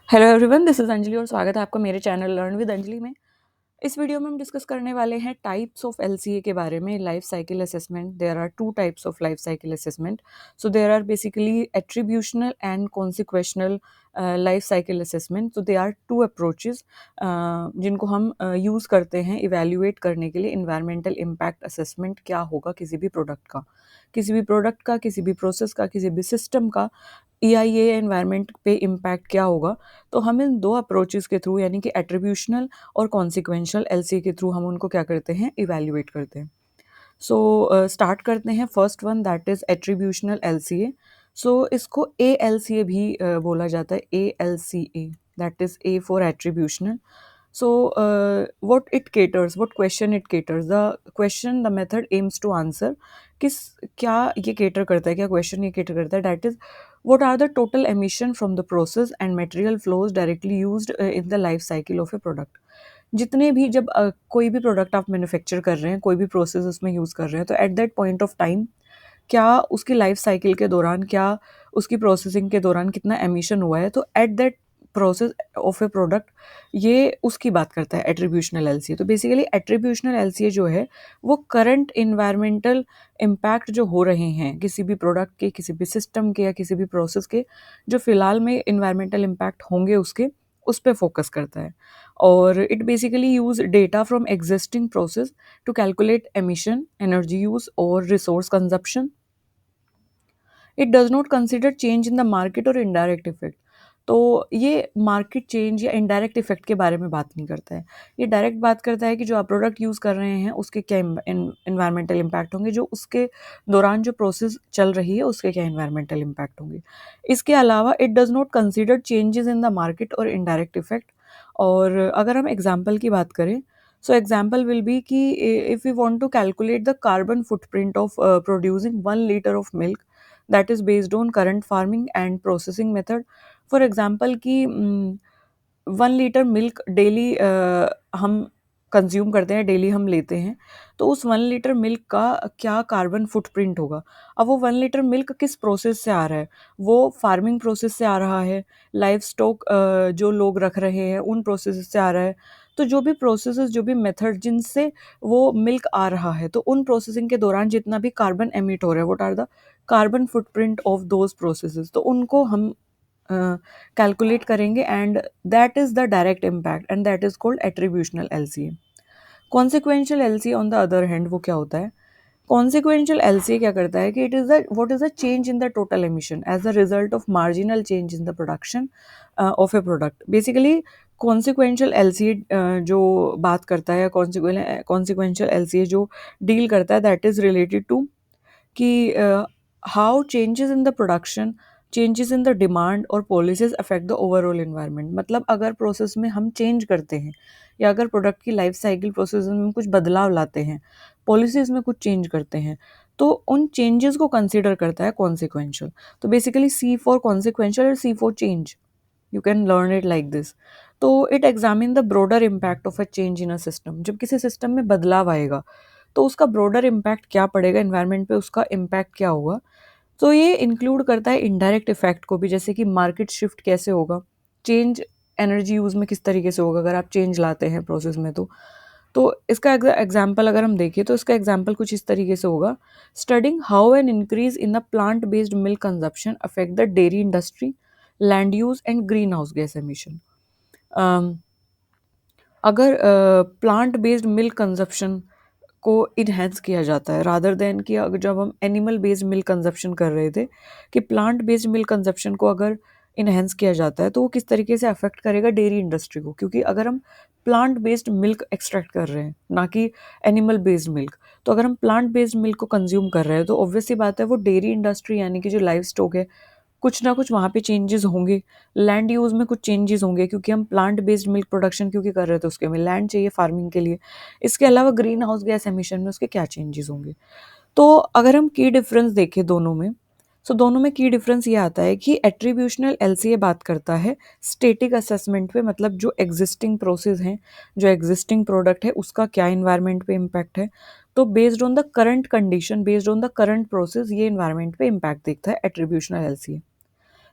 Hello everyone, this is Anjali और स्वागत है आपका मेरे चैनल लर्न विद अंजलि में। इस वीडियो में हम डिस्कस करने वाले हैं टाइप्स ऑफ एलसीए के बारे में। Life cycle assessment, there are two types of life cycle assessment. So there are basically attributional and consequential life cycle assessment. So they are two approaches जिनको हम यूज़ करते हैं इवेल्युएट करने के लिए इन्वायरमेंटल इम्पैक्ट असेसमेंट क्या होगा किसी भी प्रोडक्ट का, किसी भी प्रोसेस का, किसी भी सिस्टम का EIA एनवायरनमेंट पे इम्पैक्ट क्या होगा। तो हम इन दो अप्रोचेस के थ्रू यानी कि एट्रीब्यूशनल और कॉन्सिक्वेंशियल एलसीए के थ्रू हम उनको क्या करते हैं, इवेल्युएट करते हैं। सो स्टार्ट करते हैं first one, that is attributional LCA. So इसको ALCA भी बोला जाता है, ALCA, that is A for attributional. what question it caters, the question the method aims to answer, किस क्या ये cater करता है, क्या question ये cater करता है, that is what are the total emission from the process and material flows directly used in the life cycle of a product। जितने भी जब कोई भी प्रोडक्ट आप मैन्युफैक्चर कर रहे हैं, कोई भी प्रोसेस उसमें यूज़ कर रहे हैं, तो at that point of time क्या उसकी लाइफ साइकिल के दौरान, क्या उसकी प्रोसेसिंग के दौरान कितना एमिशन हुआ है, तो at that process of a product ये उसकी बात करता है एट्रीब्यूशनल एलसीए। तो बेसिकली एट्रीब्यूशनल एलसीए जो है वो करंट इन्वायरमेंटल इम्पैक्ट जो हो रहे हैं किसी भी प्रोडक्ट के, किसी भी सिस्टम के या किसी भी प्रोसेस के, जो फिलहाल में इन्वायरमेंटल इम्पैक्ट होंगे उसके, उस पे फोकस करता है। और it basically use data from existing process to calculate emission, energy use और resource consumption. It does not consider change in the market और इनडायरेक्ट इफेक्ट। तो ये मार्केट चेंज या इनडायरेक्ट इफेक्ट के बारे में बात नहीं करता है। ये डायरेक्ट बात करता है कि जो आप प्रोडक्ट यूज़ कर रहे हैं उसके क्या इन्वायरमेंटल इम्पैक्ट होंगे, जो उसके दौरान जो प्रोसेस चल रही है उसके क्या इन्वायरमेंटल इम्पैक्ट होंगे। इसके अलावा it does not consider changes in the market और इनडायरेक्ट इफेक्ट। और अगर हम एग्जाम्पल की बात करें, सो एग्जाम्पल विल बी कि if you want to calculate the carbon footprint of producing 1 litre of milk that is based on current farming and processing method। For example कि 1 litre milk daily हम consume करते हैं, daily हम लेते हैं, तो उस 1 लीटर मिल्क का क्या कार्बन फुटप्रिंट होगा। अब वो 1 लीटर मिल्क किस प्रोसेस से आ रहा है, वो फार्मिंग प्रोसेस से आ रहा है, लाइव स्टॉक जो लोग रख रहे हैं उन प्रोसेस से आ रहा है। तो जो भी प्रोसेसेस, जो भी मेथड जिनसे वो मिल्क आ रहा है, तो उन प्रोसेसिंग के दौरान जितना भी कार्बन एमिट हो रहा है, what are the carbon footprint of those processes, तो उनको हम कैलकुलेट करेंगे and that is the direct impact and that is called attributional LCA. Consequential LCA on the other hand वो क्या होता है, कॉन्सिक्वेंशियल एलसीए क्या करता है कि it is the what is the change in the total emission as a result of marginal change in the production of a product. Basically consequential LCA जो बात करता है, कॉन्सिक्वेंशियल एलसीए जो डील करता है, दैट इज रिलेटेड टू कि how changes in the production, changes in the demand और policies affect the overall environment. मतलब अगर प्रोसेस में हम चेंज करते हैं या अगर प्रोडक्ट की लाइफ साइकिल प्रोसेस में कुछ बदलाव लाते हैं, पॉलिसीज में कुछ चेंज करते हैं, तो उन चेंजेस को कंसिडर करता है कॉन्सिक्वेंशियल। तो बेसिकली C फॉर कॉन्सिक्वेंशियल और C for change, you can learn it like this. तो it examine the broader impact of a change in a system. जब किसी सिस्टम में बदलाव आएगा तो उसका ब्रॉडर इम्पैक्ट क्या पड़ेगा एनवायरनमेंट पे, उसका इम्पैक्ट क्या होगा। तो ये इंक्लूड करता है इनडायरेक्ट इफेक्ट को भी, जैसे कि मार्केट शिफ्ट कैसे होगा, चेंज एनर्जी यूज में किस तरीके से होगा अगर आप चेंज लाते हैं प्रोसेस में। तो इसका एग्जाम्पल अगर हम देखें तो इसका एग्जाम्पल कुछ इस तरीके से होगा, studying how an increase in the plant based milk consumption affect the dairy industry, land use and green house gas emission. अगर प्लांट बेस्ड मिल्क कंजप्शन को इन्हेंस किया जाता है रादर देन कि अगर जब हम एनिमल बेस्ड मिल्क कंजप्शन कर रहे थे, कि प्लांट बेस्ड मिल्क कंजप्शन को अगर इन्हेंस किया जाता है तो वो किस तरीके से अफेक्ट करेगा डेयरी इंडस्ट्री को। क्योंकि अगर हम प्लांट बेस्ड मिल्क एक्सट्रैक्ट कर रहे हैं ना कि एनिमल बेस्ड मिल्क, तो अगर हम प्लांट बेस्ड मिल्क को कंज्यूम कर रहे हैं तो ऑब्वियस सी बात है वो डेयरी इंडस्ट्री यानी कि जो लाइव स्टॉक है, कुछ ना कुछ वहाँ पे चेंजेस होंगे, लैंड यूज़ में कुछ चेंजेस होंगे, क्योंकि हम प्लांट बेस्ड मिल्क प्रोडक्शन क्योंकि कर रहे थे उसके में लैंड चाहिए फार्मिंग के लिए। इसके अलावा ग्रीन हाउस गैस एमिशन में उसके क्या चेंजेस होंगे। तो अगर हम की डिफरेंस देखें दोनों में, सो दोनों में की डिफरेंस ये आता है कि एट्रीब्यूशनल एलसीए बात करता है स्टैटिक असेसमेंट पे, मतलब जो एग्जिस्टिंग प्रोसेस हैं, जो एग्जिस्टिंग प्रोडक्ट है उसका क्या इन्वायरमेंट पे इम्पैक्ट है। तो based on the current condition, based on the current process, ये इन्वायरमेंट पे इम्पैक्ट देखता है एट्रीब्यूशनल एलसीए।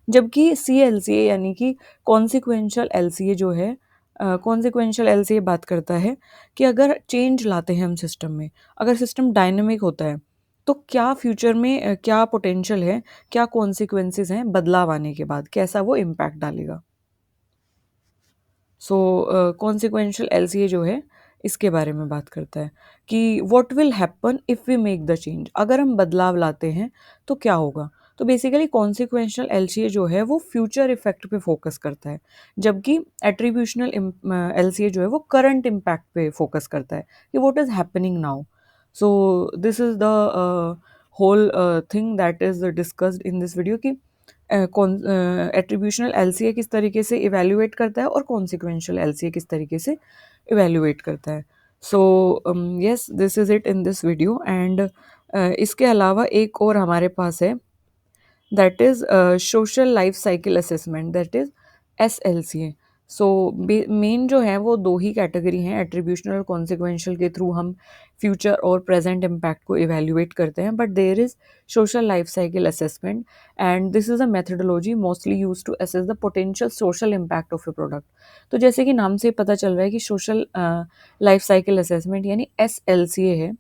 जबकि CLCA यानी कि कॉन्सिक्वेंशियल LCA जो है, कॉन्सिक्वेंशियल LCA बात करता है कि अगर चेंज लाते हैं हम सिस्टम में, अगर सिस्टम डायनेमिक होता है, तो क्या फ्यूचर में क्या पोटेंशियल है, क्या कॉन्सिक्वेंसेस हैं बदलाव आने के बाद, कैसा वो इम्पैक्ट डालेगा। सो कॉन्सिक्वेंशियल LCA जो है इसके बारे में बात करता है कि what will happen if we make the change, अगर हम बदलाव लाते हैं तो क्या होगा। तो बेसिकली कॉन्सिक्वेंशियल LCA जो है वो फ्यूचर इफेक्ट पे फोकस करता है, जबकि एट्रीब्यूशनल LCA जो है वो करंट इम्पैक्ट पे फोकस करता है कि what is happening now. So this is the whole thing that is discussed in this video कि एट्रीब्यूशनल LCA किस तरीके से इवेल्युएट करता है और कॉन्सिक्वेंशियल LCA किस तरीके से इवेल्युएट करता है। So yes, this is it in this video and इसके अलावा एक और हमारे पास है, that is social life cycle assessment, that is SLCA। So main जो है वो दो ही कैटेगरी हैं, एट्रीब्यूशनल और कॉन्सिक्वेंशियल के थ्रू हम फ्यूचर और प्रेजेंट इम्पैक्ट को इवेल्युएट करते हैं, but there is social life cycle assessment and this is a methodology mostly use to assess the potential social impact of a product. तो जैसे कि नाम से पता चल रहा है कि सोशल लाइफ साइकिल असेसमेंट यानी SLCA है,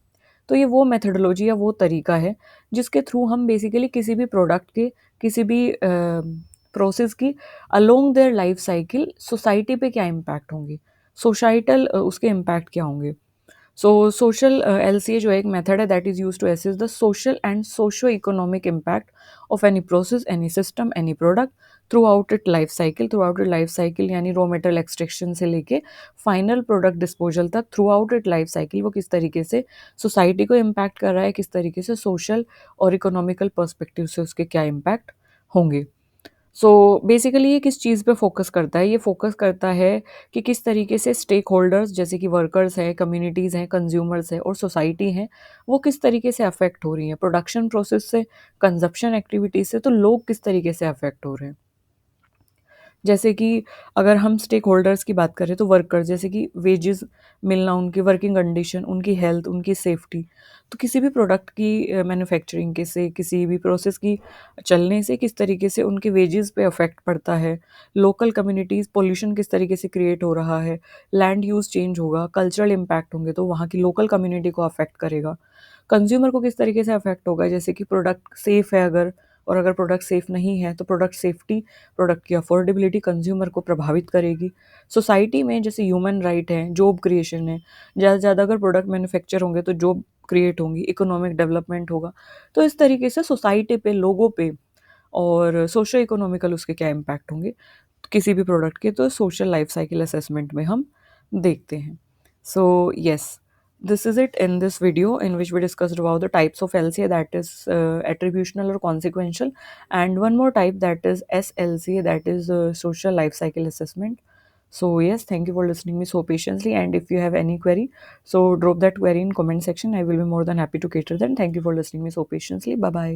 तो ये वो मेथडोलॉजी या वो तरीका है जिसके थ्रू हम बेसिकली किसी भी प्रोडक्ट के, किसी भी प्रोसेस की along their life cycle society पे क्या इम्पैक्ट होंगे, सोसाइटल उसके इम्पैक्ट क्या होंगे। सो सोशल LCA जो है एक मेथड है that is use to assess the social and socio economic impact of any process, any system, any product throughout it life cycle. Throughout it life cycle यानी raw material extraction से लेके final product disposal तक, throughout it life cycle वो किस तरीके से society को impact कर रहा है, किस तरीके से सोशल और इकोनॉमिकल पर्सपेक्टिव से उसके क्या इम्पैक्ट होंगे। सो बेसिकली ये किस चीज़ पे फोकस करता है, ये फोकस करता है कि किस तरीके से स्टेक होल्डर्स जैसे कि वर्कर्स हैं, कम्युनिटीज़ हैं, कंज्यूमर्स हैं और सोसाइटी हैं, वो किस तरीके से अफेक्ट हो रही हैं प्रोडक्शन प्रोसेस से, कंजप्शन एक्टिविटीज से, तो लोग किस तरीके से अफेक्ट हो रहे हैं। जैसे कि अगर हम स्टेक होल्डर्स की बात करें तो वर्कर्स, जैसे कि वेजेस मिलना, उनकी वर्किंग कंडीशन, उनकी हेल्थ, उनकी सेफ्टी। तो किसी भी प्रोडक्ट की मैन्युफैक्चरिंग के से, किसी भी प्रोसेस की चलने से किस तरीके से उनके वेजेस पे अफेक्ट पड़ता है। लोकल कम्युनिटीज़, पोल्यूशन किस तरीके से क्रिएट हो रहा है, लैंड यूज़ चेंज होगा, कल्चरल इम्पैक्ट होंगे तो वहाँ की लोकल कम्युनिटी को अफेक्ट करेगा। कंज्यूमर को किस तरीके से अफेक्ट होगा, जैसे कि प्रोडक्ट सेफ है अगर, और अगर प्रोडक्ट सेफ नहीं है तो प्रोडक्ट सेफ्टी, प्रोडक्ट की अफोर्डेबिलिटी कंज्यूमर को प्रभावित करेगी। सोसाइटी में जैसे ह्यूमन राइट है, जॉब क्रिएशन है, ज़्यादा से ज़्यादा अगर प्रोडक्ट मैन्युफैक्चर होंगे तो जॉब क्रिएट होंगी, इकोनॉमिक डेवलपमेंट होगा। तो इस तरीके से सोसाइटी पे, लोगों पे और सोशो इकोनॉमिकल उसके क्या इम्पैक्ट होंगे किसी भी प्रोडक्ट के, तो सोशल लाइफ साइकिल असेसमेंट में हम देखते हैं। So yes, this is it in this video in which we discussed about the types of LCA, that is attributional or consequential, and one more type that is SLCA, that is social life cycle assessment. So yes, thank you for listening me so patiently, and if you have any query, so drop that query in comment section. I will be more than happy to cater them. Thank you for listening me so patiently. Bye bye.